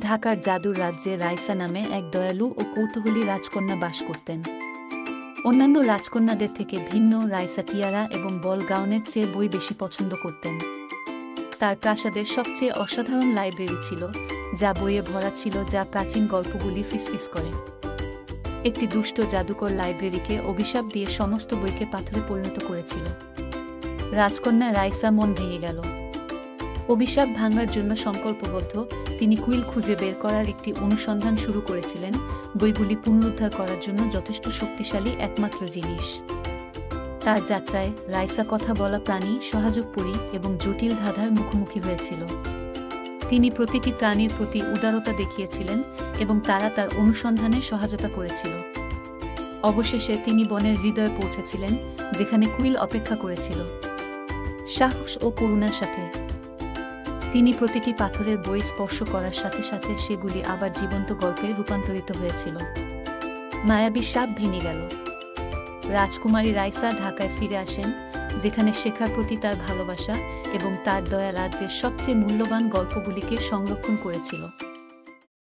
ঢাকার জাদুর রাজ্যে রাইসা নামে এক দয়ালু ও কৌতূহলী রাজকন্যা বাস করতেন। অন্যান্য রাজকন্যাদের থেকে ভিন্ন রাইসা টিয়ারা এবং বল গাউনের চেয়ে বই বেশি পছন্দ করতেন। তার প্রাসাদের সবচেয়ে অসাধারণ লাইব্রেরি ছিল, যা বইয়ে ভরা ছিল, যা প্রাচীন গল্পগুলি ফিসফিস করে। একটি দুষ্ট জাদুকর লাইব্রেরিকে অভিশাপ দিয়ে সমস্ত বইকে পাথরে পরিণত করেছিল। রাজকন্যা রাইসা মন ভেঙে গেল। অভিশাপ ভাঙার জন্য সংকল্পবদ্ধ, তিনি কুইল খুঁজে বের করার একটি অনুসন্ধান শুরু করেছিলেন, বইগুলি পুনরুদ্ধার করার জন্য যথেষ্ট শক্তিশালী একমাত্র জিনিস। তার যাত্রায় রাইসা কথা বলা প্রাণী, সহায়ক পরী এবং জটিল ধাঁধার মুখোমুখি হয়েছিল। তিনি প্রতিটি প্রাণীর প্রতি উদারতা দেখিয়েছিলেন এবং তারা তার অনুসন্ধানে সহায়তা করেছিল। অবশেষে তিনি বনের হৃদয়ে পৌঁছেছিলেন, যেখানে কুইল অপেক্ষা করেছিল, সাহস ও করুণার সাথে। তিনি প্রতিটি পাথরের বই স্পর্শ করার সাথে সাথে সেগুলি আবার জীবন্ত গল্পে রূপান্তরিত হয়েছিল। মায়াবী সাপ ভেঙে গেল। রাজকুমারী রাইসা ঢাকায় ফিরে আসেন, যেখানে শেখার প্রতি তার ভালোবাসা এবং তার দয়া রাজ্যের সবচেয়ে মূল্যবান গল্পগুলিকে সংরক্ষণ করেছিল।